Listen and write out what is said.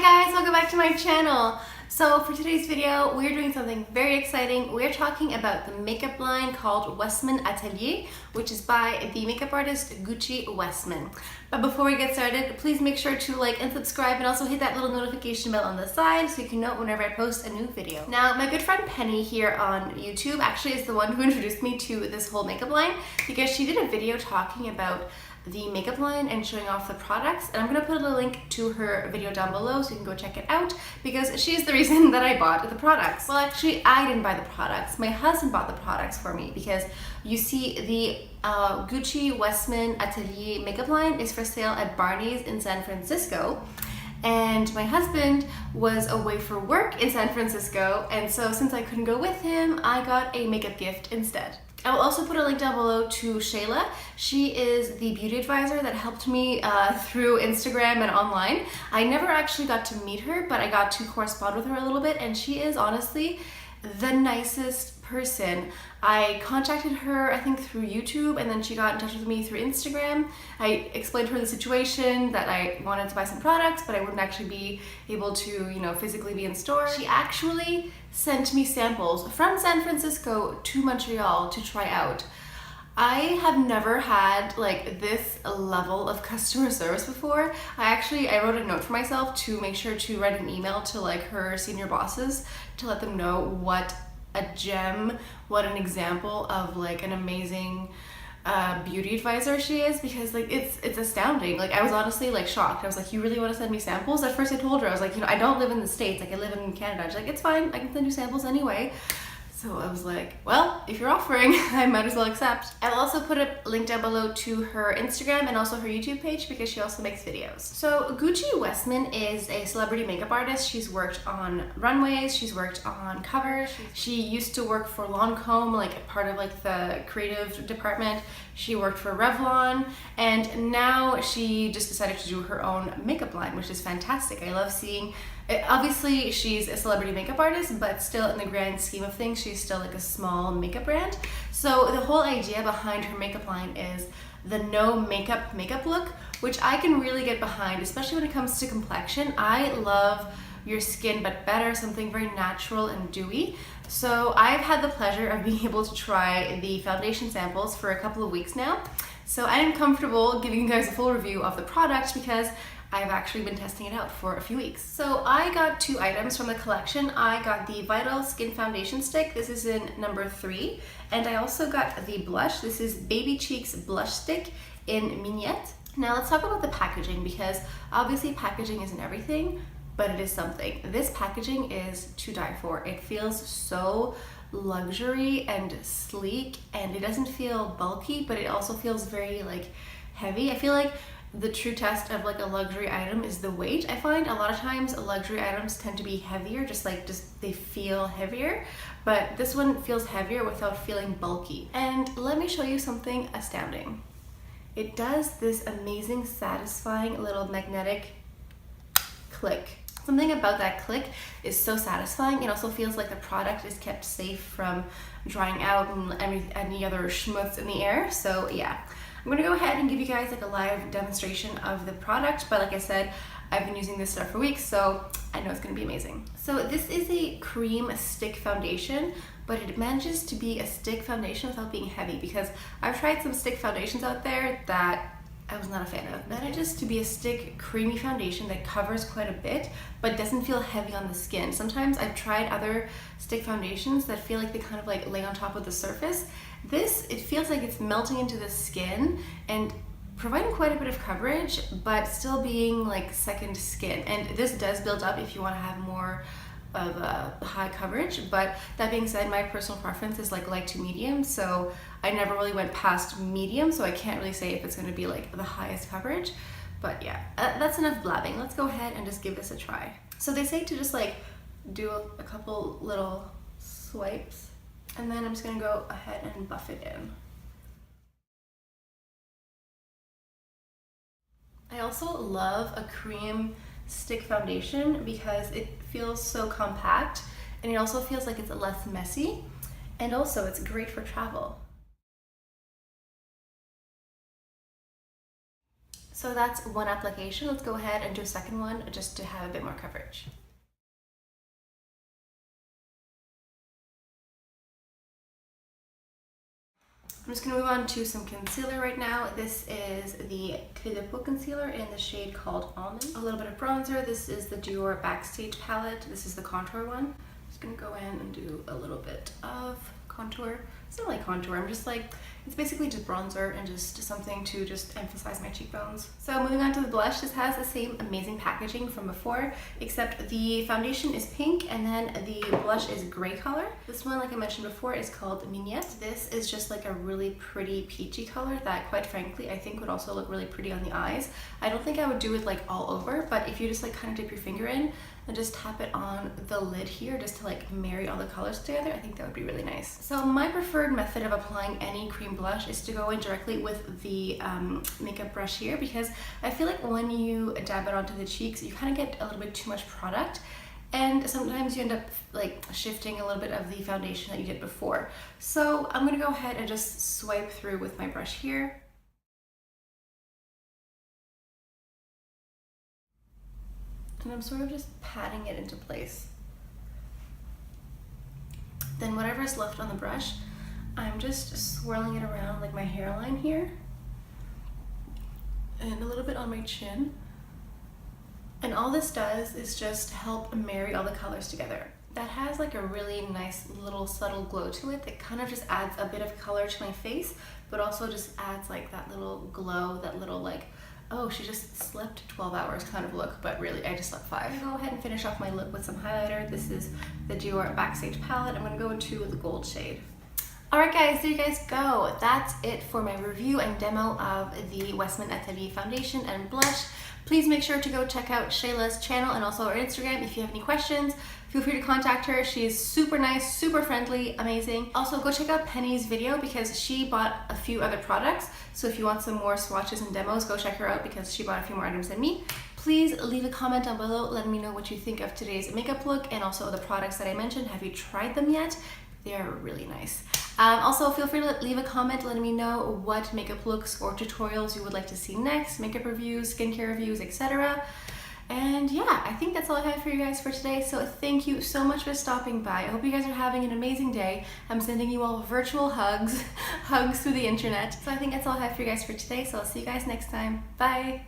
Hi guys, welcome back to my channel. So for today's video, we're doing something very exciting. We're talking about the makeup line called Westman Atelier, which is by the makeup artist Gucci Westman. But before we get started, please make sure to like and subscribe and also hit that little notification bell on the side so you can know whenever I post a new video. Now, my good friend Penny here on YouTube actually is the one who introduced me to this whole makeup line because she did a video talking about the makeup line and showing off the products, and I'm gonna put a link to her video down below so you can go check it out because she's the reason that I bought the products. Well, actually I didn't buy the products, my husband bought the products for me because you see the Gucci Westman Atelier makeup line is for sale at Barney's in San Francisco, and my husband was away for work in San Francisco, and so since I couldn't go with him, I got a makeup gift instead. I will also put a link down below to Sheyla. She is the beauty advisor that helped me through Instagram and online. I never actually got to meet her, but I got to correspond with her a little bit, and she is honestly the nicest person. I contacted her, I think, through YouTube, and then she got in touch with me through Instagram. I explained to her the situation, that I wanted to buy some products, but I wouldn't actually be able to, physically be in store. She actually sent me samples from San Francisco to Montreal to try out. I have never had like this level of customer service before. I wrote a note for myself to make sure to write an email to like her senior bosses to let them know what a gem, what an example of like an amazing beauty advisor she is, because like it's astounding. Like I was honestly like shocked. I was like, you really want to send me samples? At first I told her, I was like, I don't live in the States, like I live in Canada. She's like, it's fine, I can send you samples anyway. So I was like, well, if you're offering, I might as well accept. I'll also put a link down below to her Instagram and also her YouTube page because she also makes videos. So Gucci Westman is a celebrity makeup artist. She's worked on runways, she's worked on covers. She used to work for Lancome, like part of like the creative department. She worked for Revlon, and now she just decided to do her own makeup line, which is fantastic. I love seeing it. Obviously, she's a celebrity makeup artist, but still in the grand scheme of things, she's still like a small makeup brand. So the whole idea behind her makeup line is the no makeup look, which I can really get behind, especially when it comes to complexion. I love your skin but better, something very natural and dewy. So I've had the pleasure of being able to try the foundation samples for a couple of weeks now. So I am comfortable giving you guys a full review of the product because I've actually been testing it out for a few weeks. So I got two items from the collection. I got the Vital Skin Foundation Stick. This is in number 3. And I also got the blush. This is Baby Cheeks Blush Stick in Minette. Now let's talk about the packaging, because obviously packaging isn't everything, but it is something. This packaging is to die for. It feels so luxury and sleek, and it doesn't feel bulky, but it also feels very like heavy. I feel like the true test of like a luxury item is the weight. I find a lot of times luxury items tend to be heavier, just they feel heavier, but this one feels heavier without feeling bulky. And let me show you something astounding. It does this amazing, satisfying little magnetic click. Something about that click is so satisfying. It also feels like the product is kept safe from drying out and any other schmutz in the air. So yeah, I'm gonna go ahead and give you guys like a live demonstration of the product, but like I said, I've been using this stuff for weeks, so I know it's gonna be amazing. So this is a cream stick foundation, but it manages to be a stick foundation without being heavy, because I've tried some stick foundations out there that I was not a fan of. It manages to be a stick creamy foundation that covers quite a bit, but doesn't feel heavy on the skin. Sometimes I've tried other stick foundations that feel like they kind of like lay on top of the surface. This, it feels like it's melting into the skin and providing quite a bit of coverage, but still being like second skin. And this does build up if you want to have more of a high coverage, but that being said, my personal preference is like light to medium, so I never really went past medium, so I can't really say if it's going to be like the highest coverage. But yeah, that's enough blabbing. Let's go ahead and just give this a try. So they say to just like do a couple little swipes, and then I'm just gonna go ahead and buff it in. I also love a cream stick foundation because it feels so compact, and it also feels like it's less messy, and also it's great for travel. So that's one application. Let's go ahead and do a second one just to have a bit more coverage. I'm just going to move on to some concealer right now. This is the Cle De Peau Concealer in the shade called Almond. A little bit of bronzer. This is the Dior Backstage palette. This is the contour one. I'm just going to go in and do a little bit of contour. It's not like contour, I'm just like, it's basically just bronzer and just something to just emphasize my cheekbones. So moving on to the blush, this has the same amazing packaging from before, except the foundation is pink and then the blush is gray color. This one, like I mentioned before, is called Minette. This is just like a really pretty peachy color that, quite frankly, I think would also look really pretty on the eyes. I don't think I would do it like all over, but if you just like kind of dip your finger in and just tap it on the lid here just to like marry all the colors together, I think that would be really nice. So my preferred method of applying any cream blush is to go in directly with the makeup brush here, because I feel like when you dab it onto the cheeks, you kind of get a little bit too much product, and sometimes you end up like shifting a little bit of the foundation that you did before. So I'm gonna go ahead and just swipe through with my brush here. And I'm sort of just patting it into place. Then whatever is left on the brush, I'm just swirling it around like my hairline here and a little bit on my chin. And all this does is just help marry all the colors together. That has like a really nice little subtle glow to it that kind of just adds a bit of color to my face, but also just adds like that little glow, that little like, oh, she just slept 12 hours kind of look, but really I just slept 5. I'm gonna go ahead and finish off my lip with some highlighter. This is the Dior Backstage palette. I'm gonna go into the gold shade. Alright guys, there you guys go. That's it for my review and demo of the Westman Atelier Foundation and blush. Please make sure to go check out Sheyla's channel and also her Instagram. If you have any questions, feel free to contact her. She is super nice, super friendly, amazing. Also, go check out Penny's video because she bought a few other products. So if you want some more swatches and demos, go check her out because she bought a few more items than me. Please leave a comment down below letting me know what you think of today's makeup look and also the products that I mentioned. Have you tried them yet? They are really nice. Also, feel free to leave a comment letting me know what makeup looks or tutorials you would like to see next, makeup reviews, skincare reviews, etc. And yeah, I think that's all I have for you guys for today. So thank you so much for stopping by. I hope you guys are having an amazing day. I'm sending you all virtual hugs, hugs through the internet. So I think that's all I have for you guys for today. So I'll see you guys next time. Bye.